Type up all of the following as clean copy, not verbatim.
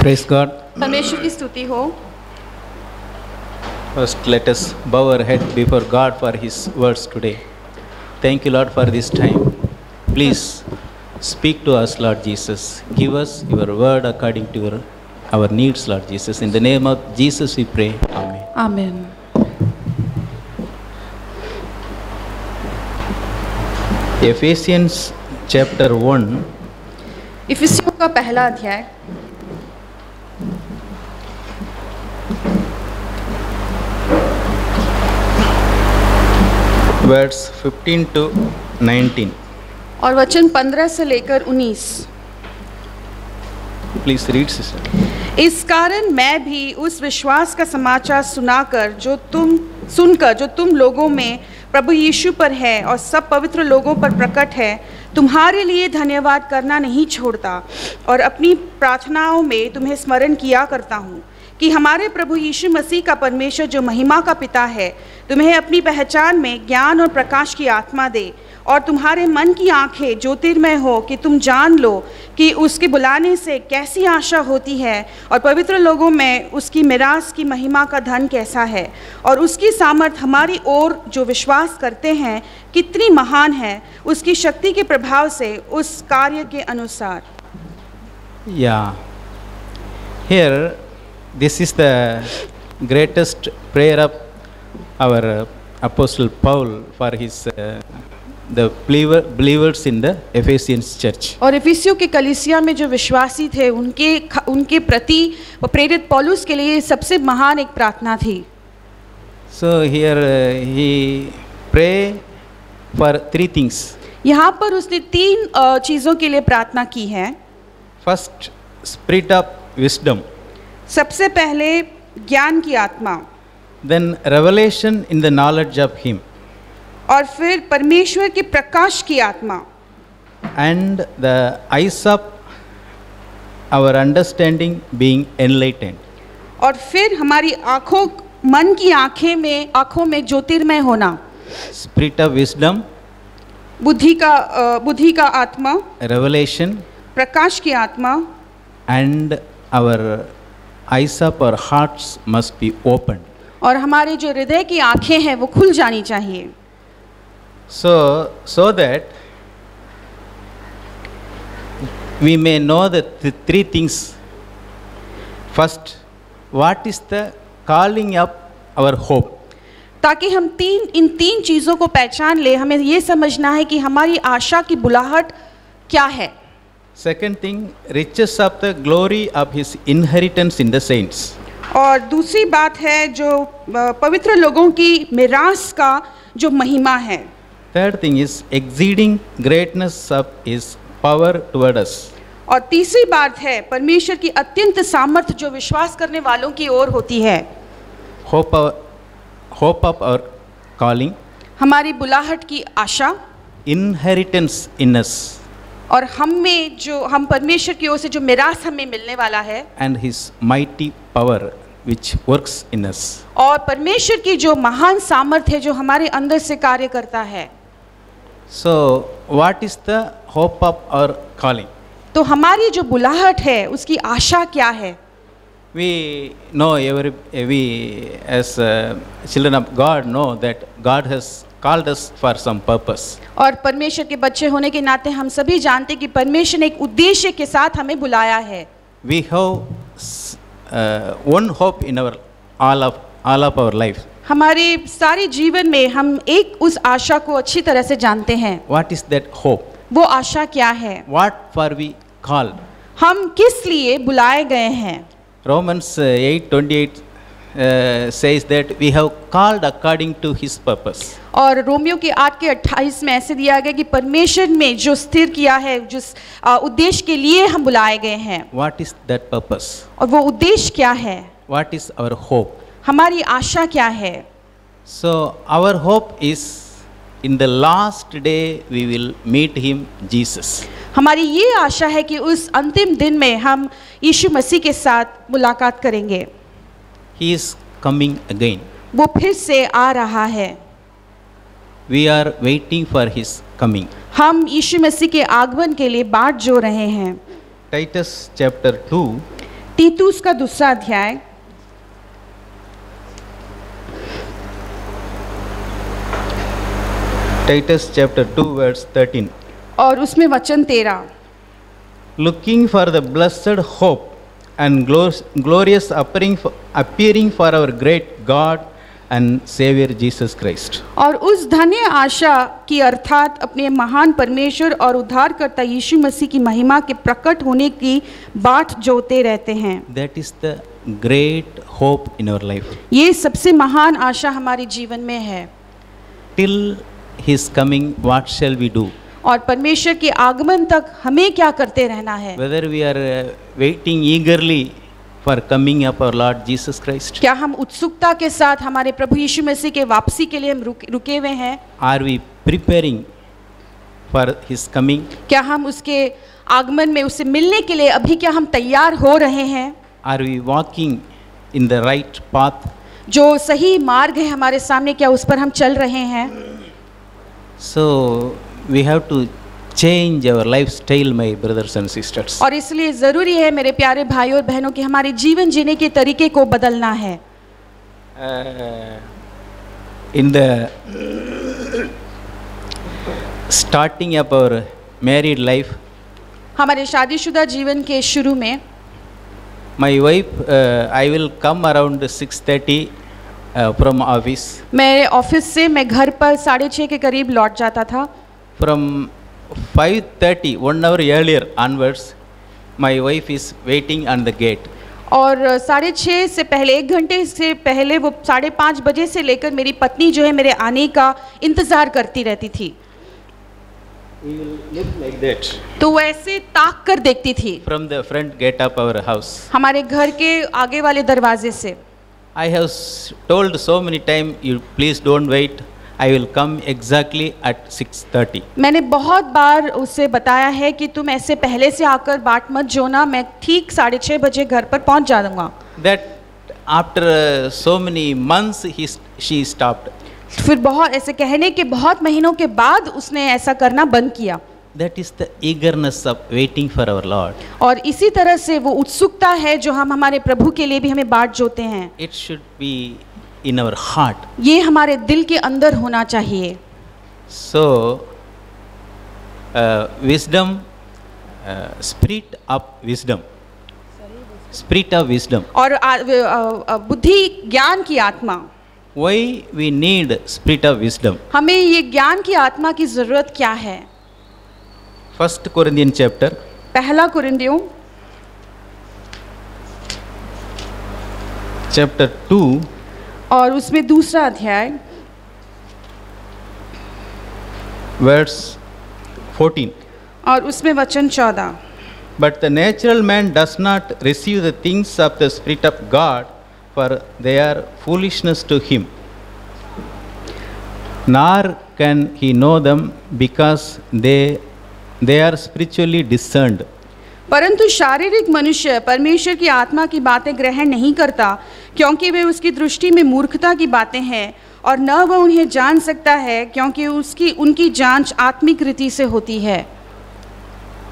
Praise God. परमेश्वर की स्तुति हो। First, let us bow our head before God for His words today. Thank you, Lord, for this time. Please speak to us, Lord Jesus. Give us your word according to our needs, Lord Jesus. In the name of Jesus we pray. Amen. आमीन। Ephesians chapter 1, इफिसियों का पहला अध्याय verse 15 to 19. और वचन 15 से लेकर 19। Please read, sister. इस कारण मैं भी उस विश्वास का समाचार सुनकर जो तुम लोगों में प्रभु यीशु पर है और सब पवित्र लोगों पर प्रकट है, तुम्हारे लिए धन्यवाद करना नहीं छोड़ता और अपनी प्रार्थनाओं में तुम्हें स्मरण किया करता हूँ कि हमारे प्रभु यीशु मसीह का परमेश्वर जो महिमा का पिता है, तुम्हें अपनी पहचान में ज्ञान और प्रकाश की आत्मा दे और तुम्हारे मन की आंखें ज्योतिर्मय हो कि तुम जान लो कि उसके बुलाने से कैसी आशा होती है और पवित्र लोगों में उसकी मिरास की महिमा का धन कैसा है और उसकी सामर्थ हमारी ओर जो विश्वास करते हैं कितनी महान है, उसकी शक्ति के प्रभाव से उस कार्य के अनुसार। Yeah. Here, this is the greatest prayer of our Apostle Paul for his the believers in the Ephesians church. और इफिसियों के कलीसिया में जो विश्वासी थे उनके प्रति प्रेरित पौलुस के लिए सबसे महान एक प्रार्थना थी। So here he pray for three things. यहाँ पर उसने तीन चीज़ों के लिए प्रार्थना की है। First, spirit of wisdom. सबसे पहले ज्ञान की आत्मा, Then revelation in the knowledge of him. और फिर परमेश्वर के प्रकाश की आत्मा, And the eyes of our understanding being enlightened. और फिर हमारी मन की आँखों में ज्योतिर्मय होना। Spirit of wisdom, बुद्धि का आत्मा, revelation, प्रकाश की आत्मा, and our eyes of our hearts must be opened. और हमारे जो हृदय की आँखें हैं वो खुल जानी चाहिए। So that we may know the three things. First, what is the calling of our hope? ताकि हम इन तीन चीज़ों को पहचान ले, हमें ये समझना है कि हमारी आशा की बुलाहट क्या है। Second thing, riches of the glory of his inheritance in the saints. और दूसरी बात है जो पवित्र लोगों की मिरास का जो महिमा है। Third thing is exceeding greatness of his power toward us. और तीसरी बात है परमेश्वर की अत्यंत सामर्थ्य जो विश्वास करने वालों की ओर होती है। Hope of our calling. हमारी बुलाहट की आशा। Inheritance in us. और हम परमेश्वर की ओर से जो मिरास हमें मिलने वाला है। And his mighty power which works in us. और परमेश्वर की जो महान सामर्थ्य है जो हमारे अंदर से कार्य करता है। So what is the hope of our calling? तो हमारी जो बुलाहट है उसकी आशा क्या है? We know we as children of God know that God has called us for some purpose. और परमेश्वर के बच्चे होने के नाते हम सभी जानते हैं कि परमेश्वर ने एक उद्देश्य के साथ हमें बुलाया है। We have one hope in all of our life. हमारे सारे जीवन में हम एक उस आशा को अच्छी तरह से जानते हैं। What is that hope? वो आशा क्या है? What for we called? हम किस लिए बुलाए गए हैं? Romans 8:28 says that we have called according to his purpose. और रोमियो के 8:28 में ऐसे दिया गया कि परमेश्वर में जो स्थिर किया है, जिस उद्देश्य के लिए हम बुलाए गए हैं। What is that purpose? और वो उद्देश्य क्या है? What is our hope? हमारी आशा क्या है? So our hope is in the last day we will meet him, Jesus. हमारी ये आशा है कि उस अंतिम दिन में हम यीशु मसीह के साथ मुलाकात करेंगे। He is coming again. वो फिर से आ रहा है। We are waiting for his coming. हम यीशु मसीह के आगमन के लिए बाट जो रहे हैं। Titus chapter 2. तीतुस का दूसरा अध्याय Titus chapter 2 verse 13. और उसमें वचन 13, Looking for the blessed hope and glorious appearing for our great God and Savior Jesus Christ. और उस धन्य आशा की अर्थात अपने महान परमेश्वर और उद्धारकर्ता यीशु मसीह की महिमा के प्रकट होने की बाट जोते रहते हैं। That is the great hope in our life. ये सबसे महान आशा हमारे जीवन में है। Till His coming, what shall we do? और परमेश्वर के आगमन तक हमें क्या करते रहना है? Whether we are waiting eagerly for coming of our Lord Jesus Christ, क्या हम उत्सुकता के साथ हमारे प्रभु यीशु मसीह के वापसी के लिए हम रुके हुए हैं? are we preparing for His coming? क्या हम उसके आगमन में उससे मिलने के लिए अभी क्या हम तैयार हो रहे हैं? Are we walking in the right path? जो सही मार्ग है हमारे सामने, क्या उस पर हम चल रहे हैं? So we have to change our lifestyle, my brothers and sisters. और इसलिए ज़रूरी है मेरे प्यारे भाइयों और बहनों कि हमारे जीवन जीने के तरीके को बदलना है। In the starting of our married life, हमारे शादीशुदा जीवन के शुरू में my wife, I will come around 6:30 from office. मैं ऑफिस से मैं घर पर 6:30 के करीब लौट जाता था। From 5:30, 1 hour earlier onwards, my wife is waiting on the gate. और 6:30 से पहले, 1 घंटे से पहले, वो 5:30 बजे से लेकर मेरी पत्नी जो है मेरे आने का इंतज़ार करती रहती थी। He will look like that तो वो ऐसे ताक कर देखती थी from the front gate of our house. हमारे घर के आगे वाले दरवाजे से। I have told so many times, you please don't wait. I will come exactly at 6:30. मैंने बहुत बार उसे बताया है कि तुम ऐसे पहले से आकर बाट मत जोना, मैं ठीक 6:30 बजे घर पर पहुंच जाऊंगा। That after so many months, she stopped. फिर बहुत ऐसे कहने के बहुत महीनों के बाद उसने ऐसा करना बंद किया। That is the eagerness of waiting for our Lord. और इसी तरह से वो उत्सुकता है जो हम हमारे प्रभु के लिए भी हमें बाट जोते हैं। It should be in our heart. ये हमारे दिल के अंदर होना चाहिए। So, wisdom, spirit of wisdom. Spirit of wisdom. और बुद्धि ज्ञान की आत्मा। Why we need spirit of wisdom? हमें ये ज्ञान की आत्मा की जरूरत क्या है? 1 Corinthians chapter, पहला कुरिन्थियों chapter 2, और उसमें दूसरा अध्याय verse 14. और उसमें वचन 14। But the natural man does not receive the things of the Spirit of God, for they are foolishness to him. Nor can he know them, because they are spiritually discerned. परंतु शारीरिक मनुष्य परमेश्वर की आत्मा की बातें ग्रहण नहीं करता, क्योंकि वे उसकी दृष्टि में मूर्खता की बातें हैं, और न वह उन्हें जान सकता है, क्योंकि उनकी जांच आत्मिक रीति से होती है।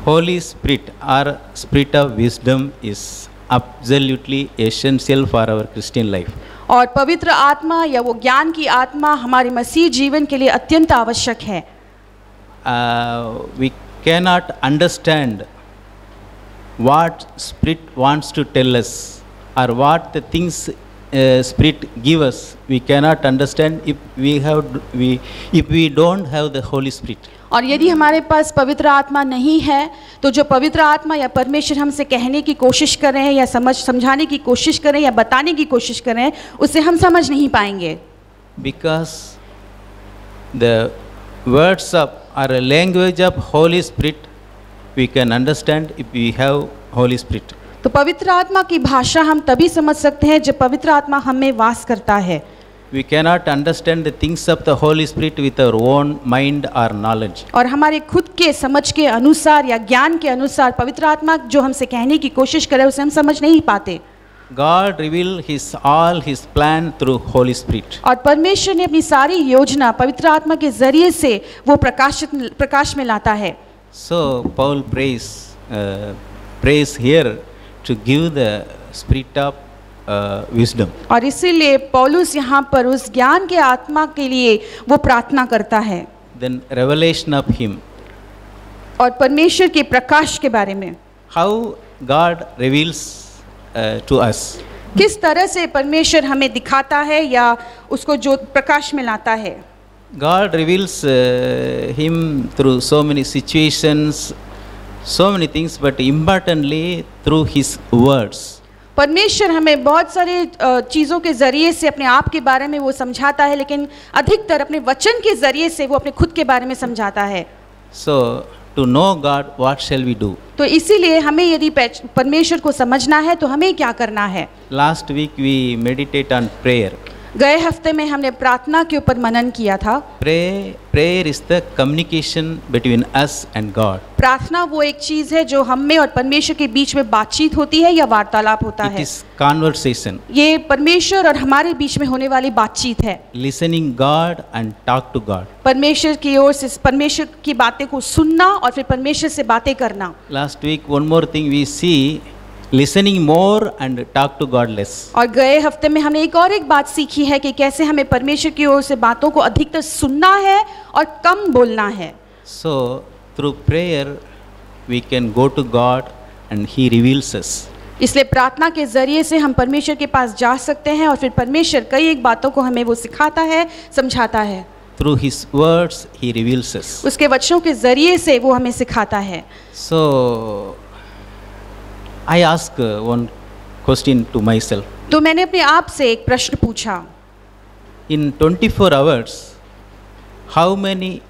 Holy Spirit or Spirit of wisdom is absolutely essential for our Christian life. और पवित्र आत्मा या वो ज्ञान की आत्मा हमारे मसीह जीवन के लिए अत्यंत आवश्यक है। We cannot understand what Spirit wants to tell us, or what the things Spirit give us. We cannot understand if we don't have the Holy Spirit. और यदि हमारे पास पवित्र आत्मा नहीं है, तो जो पवित्र आत्मा या परमेश्वर हमसे कहने की कोशिश कर रहे हैं या समझाने की कोशिश कर रहे हैं या बताने की कोशिश कर रहे हैं, उसे हम समझ नहीं पाएंगे। Because the words of or a language of Holy Spirit we can understand if we have Holy Spirit. तो पवित्र आत्मा की भाषा हम तभी समझ सकते हैं जब पवित्र आत्मा हम में वास करता है। We cannot understand the things of the Holy Spirit with our own mind or knowledge. और हमारे खुद के समझ के अनुसार या ज्ञान के अनुसार पवित्र आत्मा जो हमसे कहने की कोशिश करे उसे हम समझ नहीं पाते। God revealed all his plan through Holy Spirit. और परमेश्वर ने अपनी सारी योजना पवित्र आत्मा के जरिए से वो प्रकाश में लाता है। So Paul prays here to give the spirit of wisdom. और इसीलिए पौलुस यहाँ पर उस ज्ञान के आत्मा के लिए वो प्रार्थना करता है, Then revelation of Him. और परमेश्वर के प्रकाश के बारे में, How God reveals to us. किस तरह से परमेश्वर हमें दिखाता है या उसको जो प्रकाश में लाता है। God reveals Him through so many situations, so many things, but importantly through His words. परमेश्वर हमें बहुत सारे चीज़ों के ज़रिए से अपने आप के बारे में वो समझाता है, लेकिन अधिकतर अपने वचन के ज़रिए से वो अपने खुद के बारे में समझाता है। So to know God, what shall we do? तो इसीलिए हमें यदि परमेश्वर को समझना है तो हमें क्या करना है। Last week we meditate on prayer. गए हफ्ते में हमने प्रार्थना के ऊपर मनन किया था। Prayer is the communication between us and God. प्रार्थना वो एक चीज़ है जो हम में और परमेश्वर के बीच में बातचीत होती है या वार्तालाप होता It है। is conversation. ये परमेश्वर और हमारे बीच में होने वाली बातचीत है। Listening God and talk to God. परमेश्वर की ओर से परमेश्वर की बातें को सुनना और फिर परमेश्वर से बातें करना। Last week one more thing we see, listening more and talk to God less. और गए हफ्ते में हमने एक और एक बात सीखी है कि कैसे हमें परमेश्वर की ओर से बातों को अधिकतर सुनना है और कम बोलना है। So through prayer we can go to God and He reveals us. इसलिए प्रार्थना के जरिए से हम परमेश्वर के पास जा सकते हैं और फिर परमेश्वर कई एक बातों को हमें वो सिखाता है, समझाता है। Through His words He reveals us. उसके वचनों के जरिए से वो हमें सिखाता है। So I ask one question to myself. तो मैंने अपने आप से एक प्रश्न पूछा, In 24 hours, how many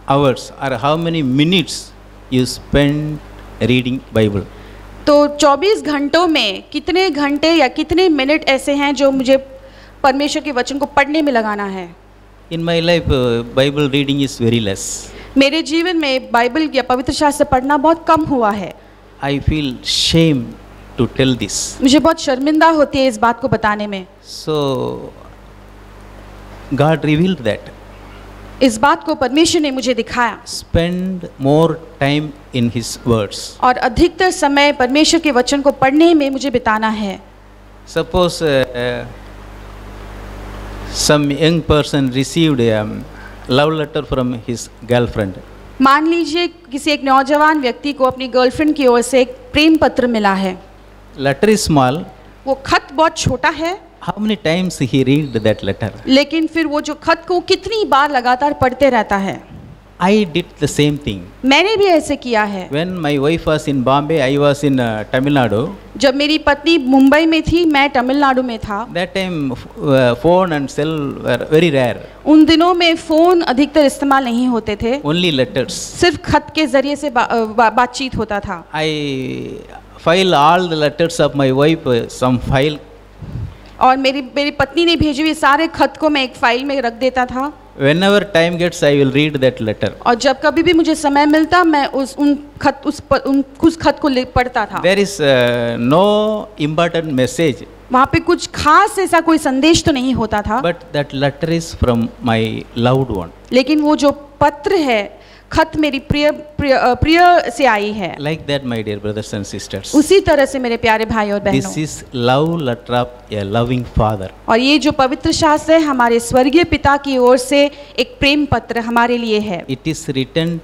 hours or how many minutes you spend reading Bible? तो 24 घंटों में कितने घंटे या कितने मिनट ऐसे हैं जो मुझे परमेश्वर के वचन को पढ़ने में लगाना है। In my life, Bible reading is very less. मेरे जीवन में बाइबल या पवित्र शास्त्र पढ़ना बहुत कम हुआ है। I feel shame to tell this. मुझे बहुत शर्मिंदा होती है इस बात को बताने में। So God revealed that. इस बात को परमेश्वर ने मुझे दिखाया। Spend more time in His words. और अधिकतर समय परमेश्वर के वचन को पढ़ने में मुझे बिताना है। Suppose some young person received a love letter from his girlfriend. मान लीजिए किसी एक नौजवान व्यक्ति को अपनी गर्लफ्रेंड की ओर से एक प्रेम पत्र मिला है। Letter is small. वो खत बहुत छोटा है, How many times he read that letter? लेकिन फिर वो जो खत को कितनी बार लगातार पढ़ते रहता है। I did the same thing. मैंने भी ऐसे किया है। When my wife was in Bombay, I was in Tamil Nadu. जब मेरी पत्नी मुंबई में थी, मैं तमिलनाडु में था। That time phone and cell were very rare. उन दिनों में फ़ोन अधिकतर इस्तेमाल नहीं होते थे, Only letters. सिर्फ खत के ज़रिए से बातचीत होता था। I file all the letters of my wife, some file. और मेरी पत्नी ने भेजे हुए सारे खत को मैं एक फाइल में रख देता था। Whenever time gets, I will read that letter. और जब कभी भी मुझे समय मिलता मैं उस खत को पढ़ता था। There is no important message. वहाँ पे कुछ खास ऐसा कोई संदेश तो नहीं होता था, But that letter is from my loved one. लेकिन वो जो पत्र है, खत मेरी प्रिय से आई है। Like that, my dear brothers and sisters. उसी तरह से मेरे प्यारे भाई और This बहनों, is love letter of a loving father. और ये जो पवित्र शास्त्र है हमारे स्वर्गीय पिता की ओर से एक प्रेम पत्र हमारे लिए है। It is written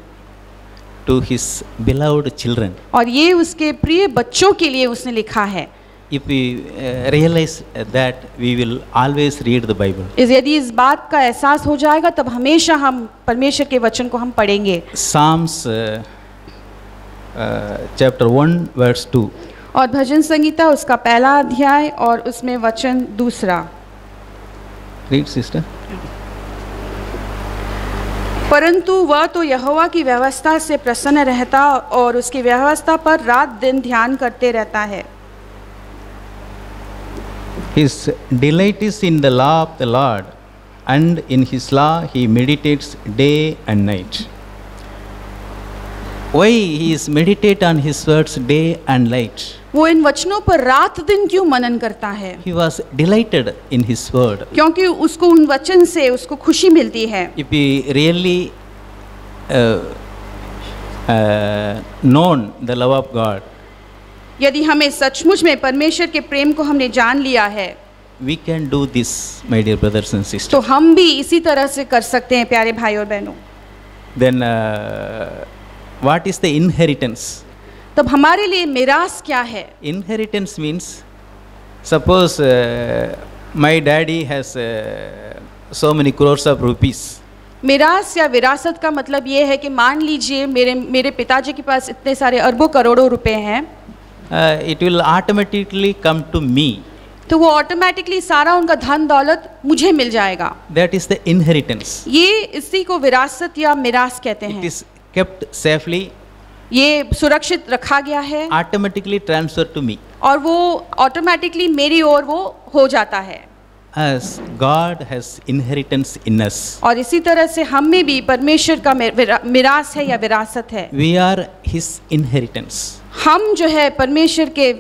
to his beloved children. और ये उसके प्रिय बच्चों के लिए उसने लिखा है। If we realize that, we will always read the Bible. यदि इस बात का एहसास हो जाएगा तब हमेशा हम परमेश्वर के वचन को हम पढ़ेंगे। Psalms chapter 1 verse 2. और भजन संगीता उसका पहला अध्याय और उसमें वचन दूसरा। Read, sister. परंतु वह तो यहोवा की व्यवस्था से प्रसन्न रहता और उसकी व्यवस्था पर रात दिन ध्यान करते रहता है। His delight is in the law of the Lord, and in His law he meditates day and night. Why he is meditate on His words day and night? वो इन वचनों पर रात दिन क्यों मनन करता है? He was delighted in His word. क्योंकि उसको उन वचन से उसको खुशी मिलती है। If he really known the love of God, यदि हमें सचमुच में परमेश्वर के प्रेम को हमने जान लिया है, we can do this, my dear brothers and sisters. तो हम भी इसी तरह से कर सकते हैं प्यारे भाई और बहनों। Then what is the inheritance? तब हमारे लिए मिरास क्या है? Inheritance means, suppose my daddy has so many crores of rupees. मिरास या विरासत का मतलब ये है कि मान लीजिए मेरे पिताजी के पास इतने सारे अरबों करोड़ों रुपए हैं, It will automatically come to me. तो वो ऑटोमेटिकली सारा उनका धन दौलत मुझे मिल जाएगा। That is the inheritance. ये इसी को विरासत या मिरास कहते It हैं। is kept safely, ये सुरक्षित रखा गया है automatically transferred to me. और वो ऑटोमेटिकली मेरी ओर वो हो जाता है। As God has inheritance in us. और इसी तरह से हम में भी परमेश्वर का मिरास है या विरासत है। We are His inheritance. हम जो है परमेश्वर के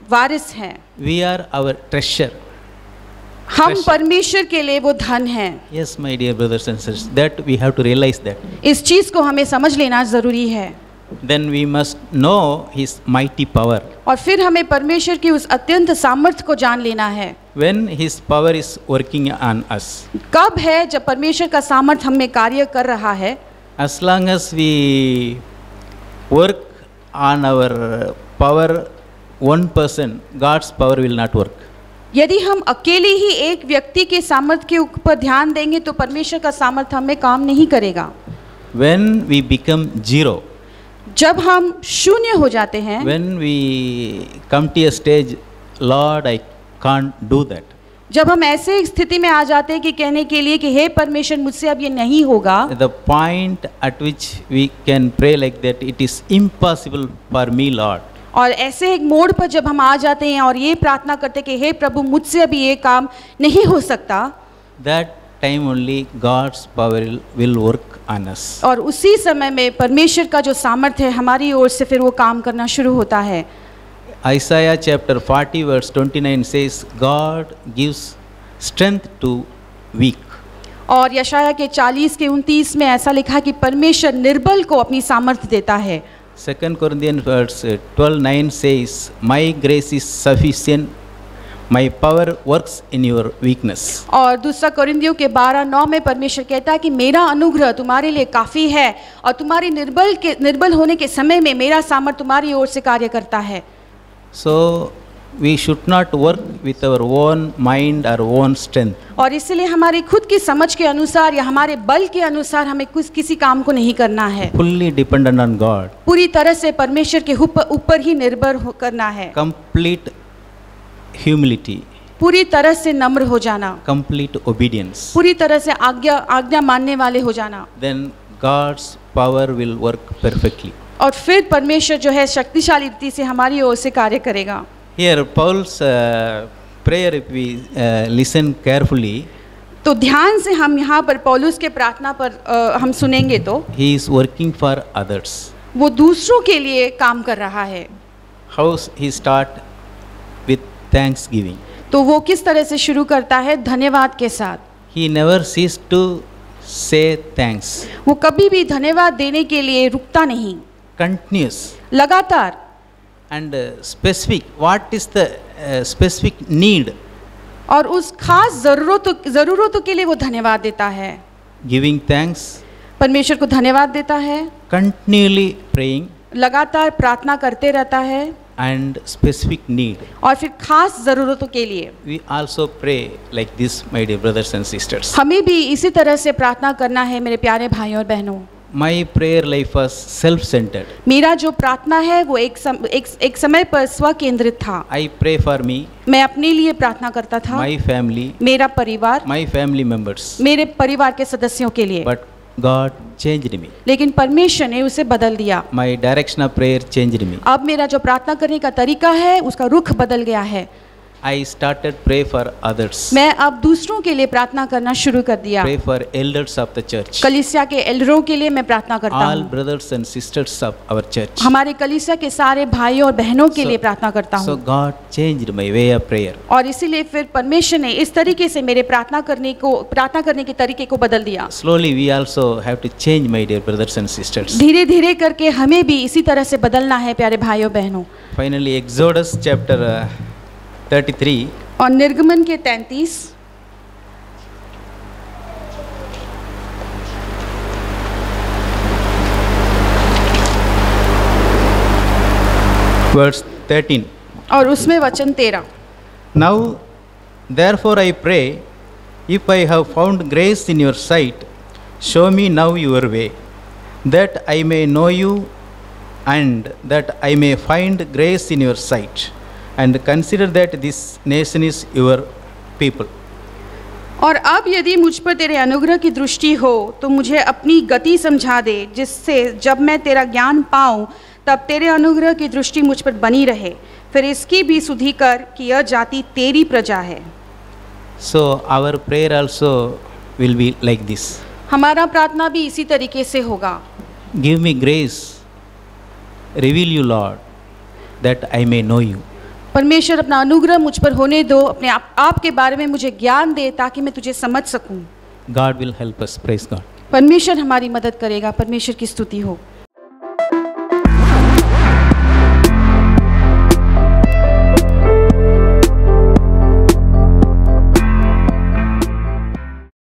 वारिस हैं। We are our treasure. हम Treasure. परमेश्वर के लिए वो धन हैं। Yes, my dear brothers and sisters, that we have to realize that. इस चीज को हमें समझ लेना जरूरी है। Then we must know His mighty power. और फिर हमें परमेश्वर की उस अत्यंत सामर्थ्य को जान लेना है। When His power is working on us. कब है जब परमेश्वर का सामर्थ्य हम में कार्य कर रहा है? As long as we work on our power, one person, God's power will not work. यदि हम अकेले ही एक व्यक्ति के सामर्थ्य के ऊपर ध्यान देंगे तो परमेश्वर का सामर्थ्य हमें काम नहीं करेगा। When we become zero, जब हम शून्य हो जाते हैं, when we come to a stage, Lord, I can't do that. जब हम ऐसे एक स्थिति में आ जाते हैं कि कहने के लिए कि हे परमेश्वर मुझसे अब ये नहीं होगा, The point at which we can pray like that, it is impossible for me, Lord. और ऐसे एक मोड़ पर जब हम आ जाते हैं और ये प्रार्थना करते हैं कि हे प्रभु मुझसे अभी ये काम नहीं हो सकता, That time only God's power will work on us. और उसी समय में परमेश्वर का जो सामर्थ्य है हमारी ओर से फिर वो काम करना शुरू होता है। Isaiah chapter 40 verse 29 says, God gives strength to weak. और यशाया के 40 के 29 में ऐसा लिखा कि परमेश्वर निर्बल को अपनी सामर्थ्य देता है। 2 Corinthians verse 12:9 says, My grace is sufficient, my power works in your weakness. और दूसरा कोरिन्थियों के 12:9 में परमेश्वर कहता है कि मेरा अनुग्रह तुम्हारे लिए काफ़ी है और तुम्हारी निर्बल होने के समय में मेरा सामर्थ्य तुम्हारी ओर से कार्य करता है। So we should not work with our own mind or own strength. और इसलिए हमारी खुद की समझ के अनुसार या हमारे बल के अनुसार हमें किसी काम को नहीं करना है। Fully dependent on God. पूरी तरह से परमेश्वर के ऊपर ही निर्भर करना है। Complete humility. पूरी तरह से नम्र हो जाना, Complete obedience. पूरी तरह से आज्ञा मानने वाले हो जाना, Then God's power will work perfectly. और फिर परमेश्वर जो है शक्तिशाली रीति से हमारी ओर से कार्य करेगा। Here Paul's prayer, if we listen carefully, तो ध्यान से हम यहाँ पर पौलुस के प्रार्थना पर हम सुनेंगे तो he is working for others. वो दूसरों के लिए काम कर रहा है। How he start with thanksgiving. तो वो किस तरह से शुरू करता है? धन्यवाद के साथ। He never cease to say thanks. वो कभी भी धन्यवाद देने के लिए रुकता नहीं, Continuous लगातार। and specific. What is the specific need? और उस खास ज़रूरतों के लिए वो धन्यवाद देता है। Giving thanks, परमेश्वर को धन्यवाद देता है, continually praying, लगातार प्रार्थना करते रहता है, and specific need. और फिर खास ज़रूरतों के लिए। We also pray like this, my dear brothers and sisters. हमें भी इसी तरह से प्रार्थना करना है मेरे प्यारे भाइयों और बहनों। My prayer life was self-centered. मेरा जो प्रार्थना है वो एक समय पर स्व केंद्रित था। I pray for me, मैं अपने लिए प्रार्थना करता था, my family, मेरा परिवार, my family members. मेरे परिवार के सदस्यों के लिए। But God changed me. लेकिन परमेश्वर ने उसे बदल दिया। My direction of prayer changed me. अब मेरा जो प्रार्थना करने का तरीका है उसका रुख बदल गया है। I started pray for others. मैं अब दूसरों के लिए प्रार्थना करना शुरू कर दिया। Pray for elders of the church. कलीसिया के एल्डरों के लिए मैं प्रार्थना करता All हूँ। brothers and sisters of our church. हमारे कलीसिया के सारे भाइयों और बहनों के लिए प्रार्थना करता So हूँ। God changed my way of prayer. और इसीलिए फिर परमेश्वर ने इस तरीके से मेरे प्रार्थना करने के तरीके को बदल दिया। Slowly we also have to change, my dear brothers and sisters. धीरे धीरे करके हमें भी इसी तरह से बदलना है प्यारे भाइयों बहनों। Finally, Exodus chapter 33. और निर्गमन के 33 verse 13. और उसमें वचन 13। Now, therefore, I pray, if I have found grace in your sight, show me now your way, that I may know you, and that I may find grace in your sight, and consider that this nation is your people. और अब यदि मुझ पर तेरे अनुग्रह की दृष्टि हो तो मुझे अपनी गति समझा दे, जिससे जब मैं तेरा ज्ञान पाऊं तब तेरे अनुग्रह की दृष्टि मुझ पर बनी रहे। फिर इसकी भी सुधि कर कि यह जाति तेरी प्रजा है। So, our prayer also will be like this. हमारा प्रार्थना भी इसी तरीके से होगा। Give me grace, reveal you, Lord, that I may know you. परमेश्वर अपना अनुग्रह मुझ पर होने दो, अपने आप के बारे में मुझे ज्ञान दे ताकि मैं तुझे समझ सकूं। God will help us. Praise God. परमेश्वर हमारी मदद करेगा। परमेश्वर की स्तुति हो।